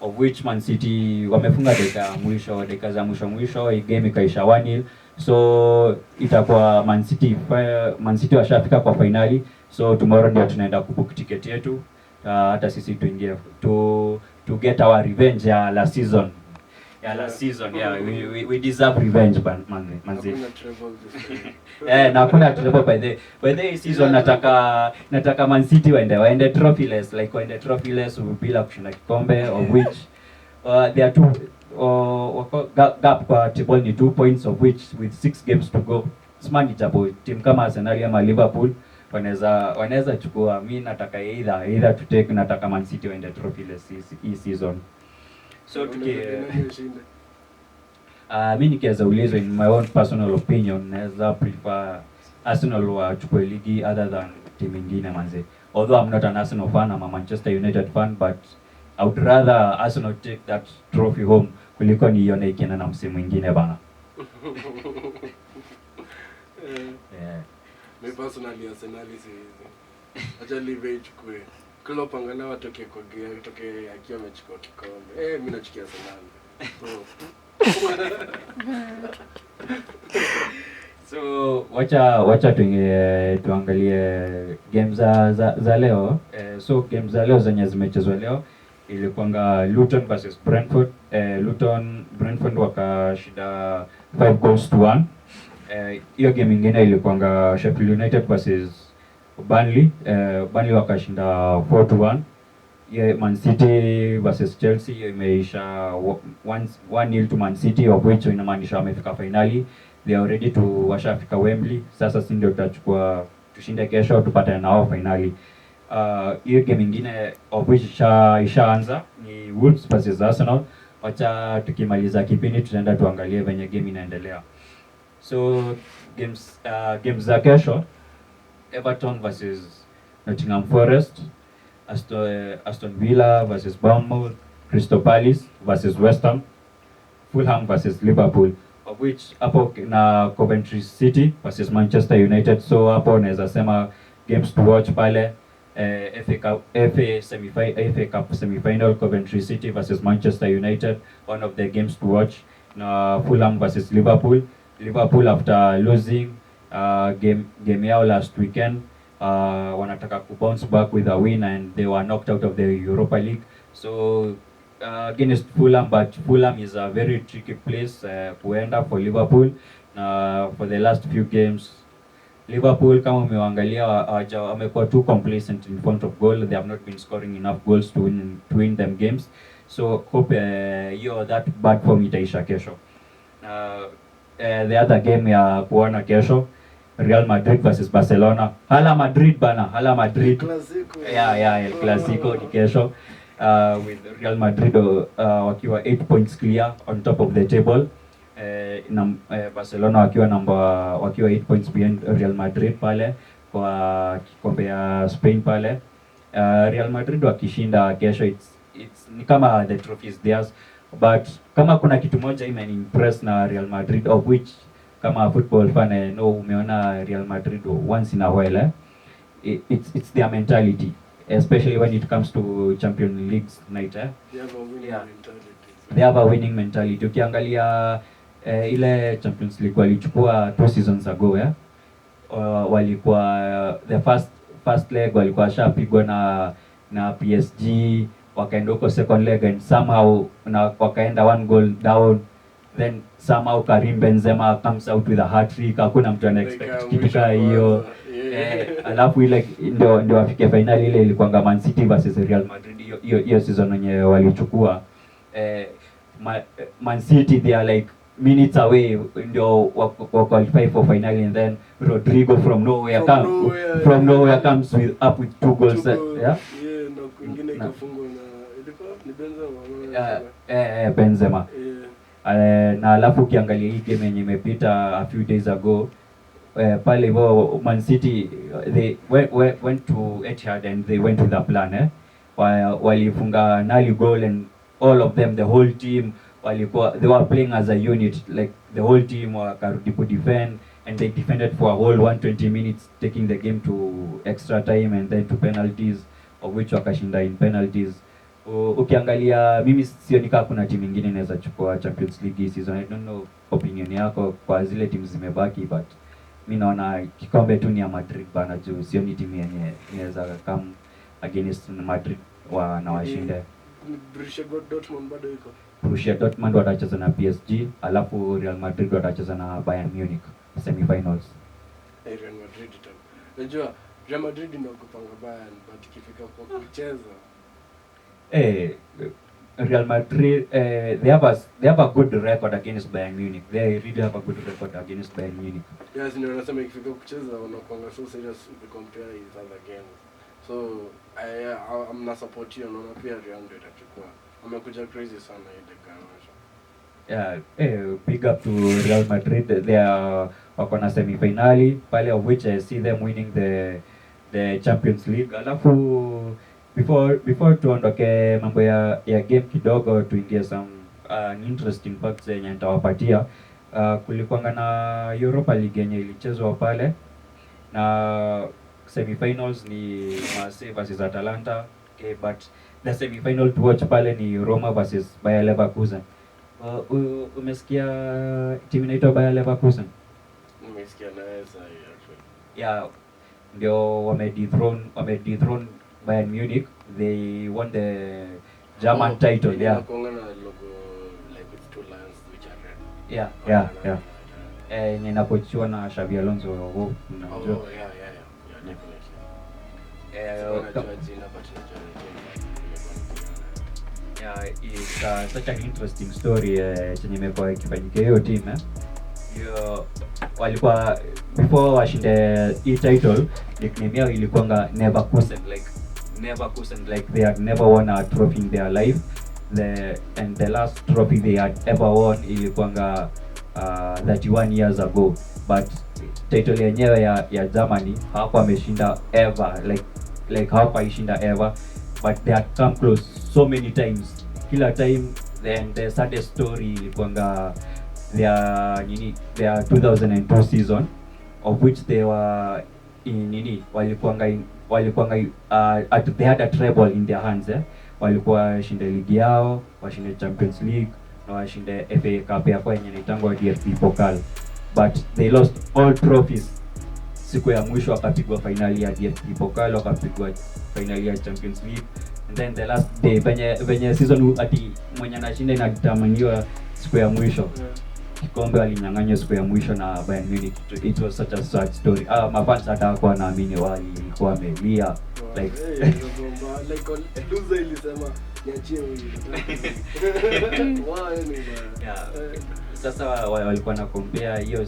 of which Man City wamefunga dakika za mwisho, hii game ikaisha 1-0. So itakuwa Man City washafika kwa finali, so tomorrow ndio tunaenda kubook ticket yetu, hata sisi tuingie to get our revenge ya last season. Yeah, we deserve revenge, man. Na kuna treble by the season. Nataka Man City waende trophyless bila kushinda kikombe, of which they are two gap kwa table ni 2 points, of which with 6 games to go it's manageable. Team kama Arsenal ama Liverpool wanaweza chukua. Mimi nataka either to take, nataka Man City waende trophyless hii season. So mimi nikiweza ulizwa, in my own personal opinion, naweza prefer Arsenal wachukue ligi other than team ingine manze. Although I'm not an Arsenal fan, I'm a Manchester United fan, but I would rather Arsenal take that trophy home kuliko nione ikienda na msimu mwingine bana. Me personally Arsenal acha leave chukue. Klopp angalau atoke akiwa amechukua kikombe. Mimi nachukia Arsenal. So wacha tuangalie games za leo. So games za leo zenye zimechezwa leo ilikuanga Luton versus Brentford. Brentford wakashinda 5-1. Hiyo game nyingine ilikuanga Sheffield United versus Burnley. Burnley wakashinda 4-1. Man City versus Chelsea imeisha 1-0 to Man City, of which inamaanisha wamefika finali. They are ready to washafika Wembley. Sasa si ndio tutachukua tushinde kesho tupate nao finali. Hiyo game nyingine of which ishaanza ni Wolves versus Arsenal. Wacha tukimaliza kipindi tutaenda tuangalie venye game inaendelea. So games za kesho, Everton versus Nottingham Forest, Aston Villa versus Bournemouth, Crystal Palace versus West Ham, Fulham versus Liverpool, of which hapo na Coventry City versus Manchester United. So hapo naweza sema games to watch pale. FA Cup semi-final, Coventry City versus Manchester United, one of the games to watch. Na Fulham versus Liverpool after losing game yao last weekend, wanataka to bounce back with a win, and they were knocked out of the Europa League. So against Fulham, but Fulham is a very tricky place kuenda for Liverpool. For the last few games, Liverpool kama umeangalia wamekuwa too complacent in front of goal. They have not been scoring enough goals to win them games. So hope that bad form itaisha kesho. The other game ya kuona kesho, Real Madrid versus Barcelona. Hala Madrid bana, hala Madrid. Clasico. Yeah, El Clasico ni kesho. With Real Madrid wakiwa 8 points clear on top of the table. Barcelona wakiwa 8 points behind Real Madrid pale kwa kikombe ya Spain pale. Real Madrid wakishinda kesho, it's ni kama the trophy is theirs, but kama kuna kitu moja imeniimpress na Real Madrid, of which kama football fan no umeona Real Madrid once in a while, it's their mentality, especially when it comes to Champions League night. They have a winning mentality. they have a winning mentality. Ukiangalia ile Champions League walichukua 2 seasons ago walikuwa the first leg walikuwa shapigwa na PSG, wakaenda huko second leg and somehow wakaenda 1 goal down, then somehow Karim Benzema comes out with a hat-trick. Hakuna mtu ana expect kitu kama hiyo. Alafu ile ndio wafike finali, ile ilikuwa Man City versus Real Madrid hiyo season yenye walichukua. Man City they are like minutes away ndio qualify for finali, and then Rodrigo from nowhere comes with 2 goals. Yeah, na kwingine ikafungwa na ilikuwa ni Benzema. Benzema. Na alafu ukiangalia hii game yenye imepita a few days ago, pale hivyo Man City they went to Etihad and they went with a plan walifunga nali goal, and all of them, the whole team they were playing as a unit, like the whole team wakarudi to defend, and they defended for a whole 120 minutes, taking the game to extra time and then to penalties, of which wakashinda in penalties. Ukiangalia mimi sioni kama kuna timu nyingine inaweza chukua Champions League hii season. I don't know opinion yako kwa zile timu zimebaki, but mimi naona kikombe tu ni ya Madrid bana, juu sioni timu yenye inaweza come against Madrid na washinde. Borussia Dortmund watacheza na PSG, alafu Real Madrid watacheza na Bayern Munich semi-finals. Real Madrid unajua Real Madrid ndio kupanga Bayern, but ikifika kwa kucheza Real Madrid they have a good record against Bayern Munich. They really have a good record against Bayern Munich. Yes, ndio nasema ikifika kucheza wanakuanga so serious to compare with other games. So I'm not support you, naona pia Real ndio itachukua. Amekuja crazy sana ile game. Big up to Real Madrid. They are wako na semi-finali pale, of which I see them winning the Champions League. Alafu before tuondoke mambo ya game kidogo, tuingie some interesting facts zenye nitawapatia. Kulikuwa na Europa League yenye ilichezwa pale, na semi-finals ni Marseille versus Atalanta. But the semi-final to watch pale ni Roma versus Bayer Leverkusen. Umesikia timu inaitwa Bayer Leverkusen? Umesikia na sasa actually. Yeah, ndio wamedethrone Bayern Munich. They won the German title. Yeah. Logo like with 2 lions which are red. Yeah. Yenye inakochiwa na Xabi Alonso. Yeah, definitely. It's such an interesting story chenye imekuwa ikifanyika hiyo team walikuwa before washinde hii title, nickname yao ilikuwa Neverkusen, like they had never won a trophy in their life. The last trophy they had ever won ilikuwa 31 years ago, but title yenyewe ya Germany hawakuwa wameshinda ever, like hawakuwa ishinda ever, but they had come close so many times. Kila time. Then the saddest story ilikuwa their 2002 season, of which they were in they had a treble in their hands. Walikuwa washinde ligi yao, washinde Champions League, na washinde FA Cup ya kwenye inaitangwa DFB Pokal, but they lost all trophies. Siku ya mwisho wakapigwa finali ya DFB Pokal, wakapigwa finali ya Champions League, and then the last day venye season ati mwenye anashinda inadeterminiwa siku ya mwisho. Kikombe walinyang'anywa siku ya mwisho na Bayern Munich. It was such a sad story. Mafans hata hawakuwa naamini, walikuwa wamelia like loser ilisema niachie wewe. Sasa walikuwa na compare hiyo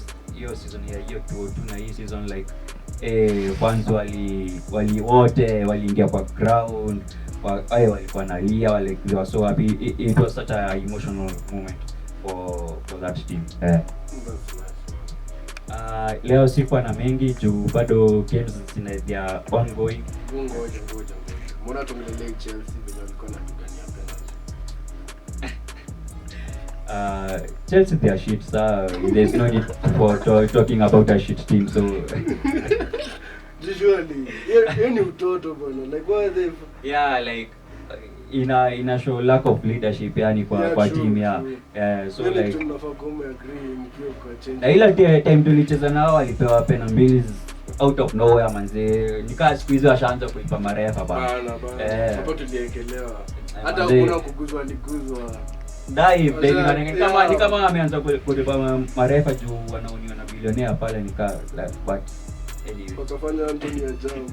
season ya hiyo 2002 na hii season, like fans wali wote waliingia kwa ground, walikuwa nalia, like they were so happy. It was such a emotional moment for that team. Leo sikuwa na mengi juu bado games they are ongoing. Ngoja. Mbona tumelelea Chelsea venye walikuwa wanatugania penalty? Chelsea they are shit, so there's no need for talking about a shit team, so usually any utoto bwana, like why they ina show lack of leadership yani kwa team ya so like na ile time tulicheza nao walipewa pena mbili out of nowhere manze, nikaa siku hizo washaanza kuipa marefa bana hapo tuliekelewa hata kuna kuguzwa liguzwa dai ni kama ameanza kulipa marefa juu wanaoniwa na bilionea pale nika like, but anyway wakafanya Anthony Ajam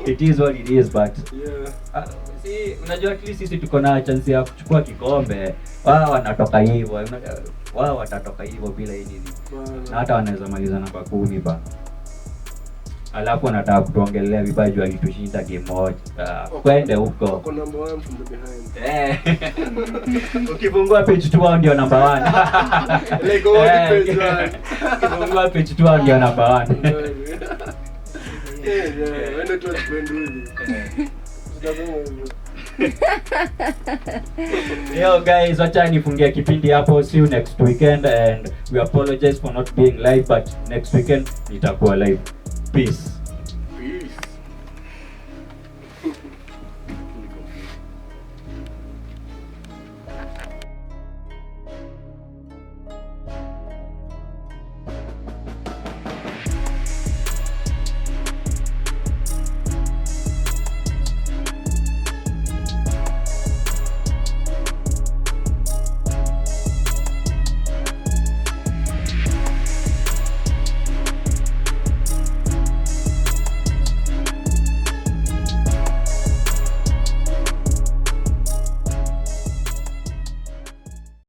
it is what it is, but yeah si unajua at least sisi tuko na chance ya kuchukua kikombe. Wao wanatoka hivyo, wao watatoka hivyo bila nini na hata wanaweza maliza namba 10 ba. Alafu wanataka kutuongelea vibaya juu alitushinda game moja. Kwende huko. Wako number 1 from the behind. Ukifungua page 2 ndio number 1. Like page 1. Ukifungua page 2 ndio number 1. Yeah, wende tu twenduli. Yo guys, wacha nifungia kipindi hapo. See you next weekend and we apologize for not being live, but next weekend nitakuwa live. Peace.